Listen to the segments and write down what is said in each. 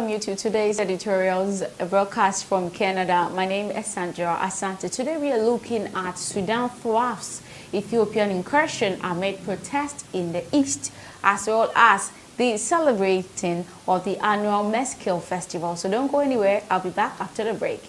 welcome you to today's editorials broadcast from Canada. My name is Sandra Asante. Today we are looking at Sudan thwarts, Ethiopian incursion amid protests in the east, as well as the celebrating of the annual Meskel Festival. So don't go anywhere. I'll be back after the break.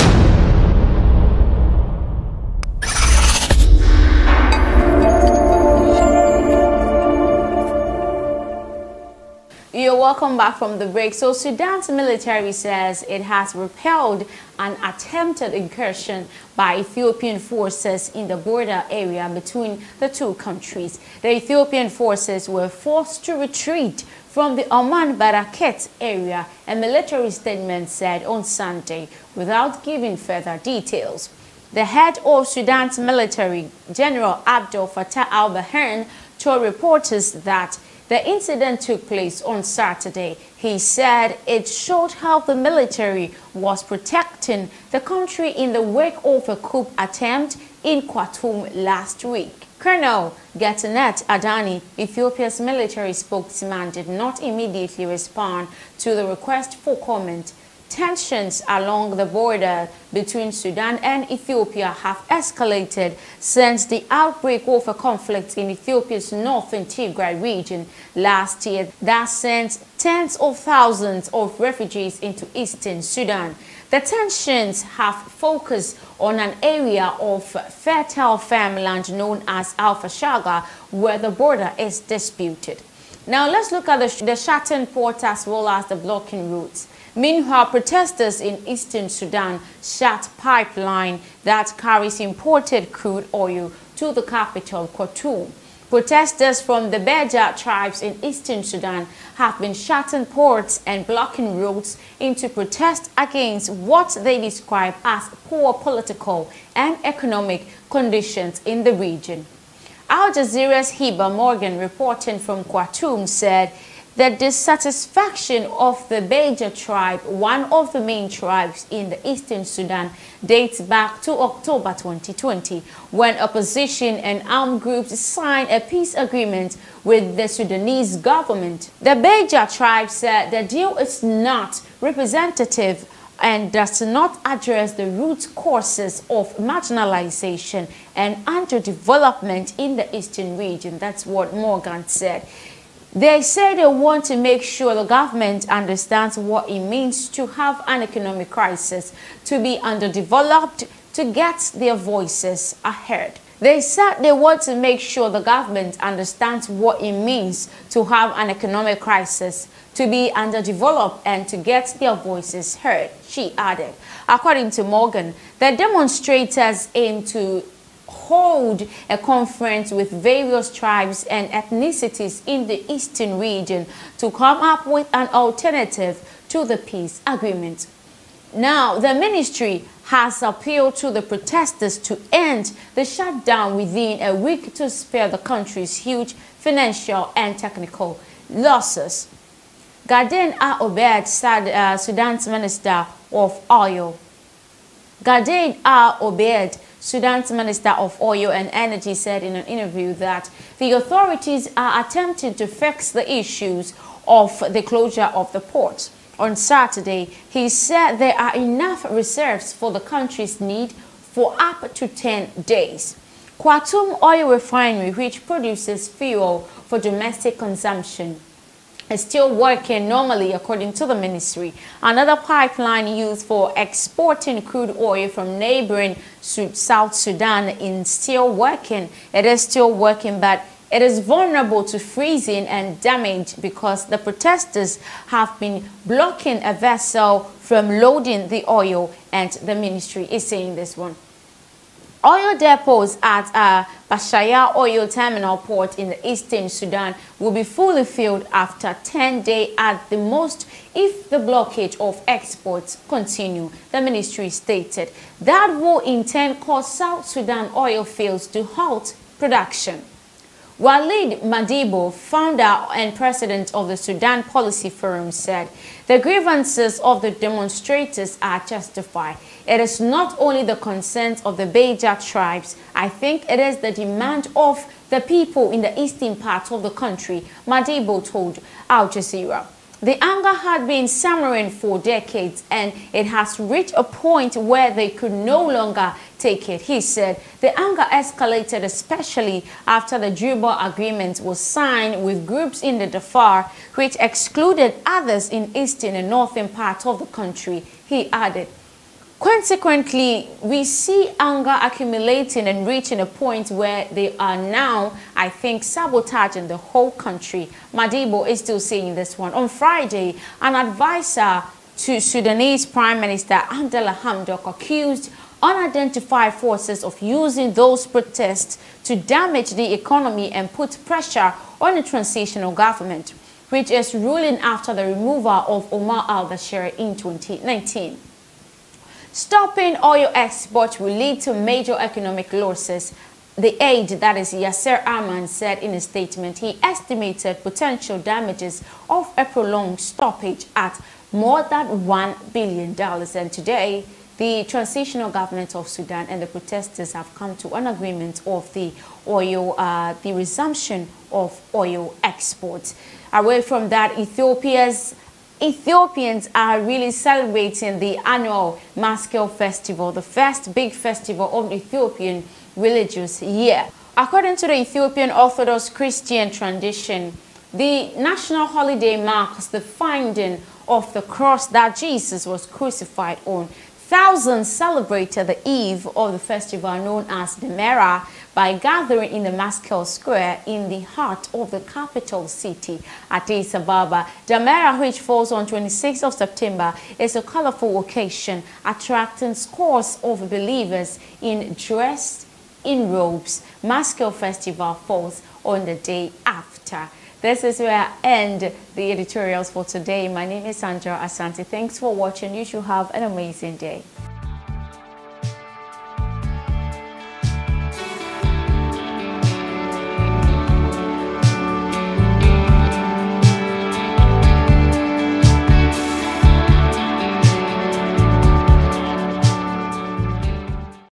You're welcome back from the break. So Sudan's military says it has repelled an attempted incursion by Ethiopian forces in the border area between the two countries. The Ethiopian forces were forced to retreat from the Oman Baraket area, a military statement said on Sunday, without giving further details. The head of Sudan's military, General Abdel Fattah al-Burhan, told reporters that the incident took place on Saturday. He said it showed how the military was protecting the country in the wake of a coup attempt in Khartoum last week. Colonel Getanet Adani, Ethiopia's military spokesman, did not immediately respond to the request for comment. Tensions along the border between Sudan and Ethiopia have escalated since the outbreak of a conflict in Ethiopia's northern Tigray region last year that sent tens of thousands of refugees into eastern Sudan. The tensions have focused on an area of fertile farmland known as Alfashaga, where the border is disputed. Now let's look at the Shattered port as well as the blocking routes. Meanwhile, protesters in eastern Sudan shut pipeline that carries imported crude oil to the capital, Khartoum. Protesters from the Beja tribes in eastern Sudan have been shutting ports and blocking roads into protest against what they describe as poor political and economic conditions in the region. Al Jazeera's Hiba Morgan, reporting from Khartoum, said the dissatisfaction of the Beja tribe, one of the main tribes in the eastern Sudan, dates back to October 2020, when opposition and armed groups signed a peace agreement with the Sudanese government. The Beja tribe said the deal is not representative and does not address the root causes of marginalization and underdevelopment in the eastern region. That's what Morgan said. They say they want to make sure the government understands what it means to have an economic crisis, to be underdeveloped, to get their voices heard. They said they want to make sure the government understands what it means to have an economic crisis, to be underdeveloped, and to get their voices heard, she added. According to Morgan, the demonstrators aim to hold a conference with various tribes and ethnicities in the eastern region to come up with an alternative to the peace agreement. Now, the ministry has appealed to the protesters to end the shutdown within a week to spare the country's huge financial and technical losses. Gaden Al-Obed, Sudan's Minister of Oil. Gaden Al-Obed, Sudan's Minister of Oil and Energy, said in an interview that the authorities are attempting to fix the issues of the closure of the port. On Saturday, he said there are enough reserves for the country's need for up to 10 days. Khartoum Oil Refinery, which produces fuel for domestic consumption, is still working normally, according to the ministry. Another pipeline used for exporting crude oil from neighboring South Sudan is still working. It is still working, but it is vulnerable to freezing and damage because the protesters have been blocking a vessel from loading the oil, and the ministry is saying this one. Oil depots at Bashaya Oil Terminal Port in the eastern Sudan will be fully filled after 10 days at the most if the blockage of exports continue, the ministry stated. That will in turn cause South Sudan oil fields to halt production. Walid Madibo, founder and president of the Sudan Policy Forum, said the grievances of the demonstrators are justified. It is not only the concerns of the Beja tribes. I think it is the demand of the people in the eastern part of the country, Madibo told Al Jazeera. The anger had been simmering for decades and it has reached a point where they could no longer take it. He said the anger escalated especially after the Juba Agreement was signed with groups in the Darfur which excluded others in eastern and northern parts of the country. He added, consequently, we see anger accumulating and reaching a point where they are now, I think, sabotaging the whole country. Madibo is still saying this one. On Friday, an advisor to Sudanese Prime Minister Abdallah Hamdok accused unidentified forces of using those protests to damage the economy and put pressure on the transitional government, which is ruling after the removal of Omar al-Bashir in 2019. Stopping oil exports will lead to major economic losses. The aide, that is Yasser Arman, said in a statement he estimated potential damages of a prolonged stoppage at more than $1 billion. And today, the transitional government of Sudan and the protesters have come to an agreement of the resumption of oil exports. Away from that, Ethiopians are really celebrating the annual Maskell Festival, the first big festival of the Ethiopian religious year. According to the Ethiopian Orthodox Christian tradition, the national holiday marks the finding of the cross that Jesus was crucified on. Thousands celebrated the eve of the festival known as Demera by gathering in the Maskell Square in the heart of the capital city, Addis Ababa. Demera, which falls on 26th of September, is a colorful occasion attracting scores of believers dressed in robes. Maskell Festival falls on the day after. This is where I end the editorials for today. My name is Sandra Asante. Thanks for watching. You should have an amazing day.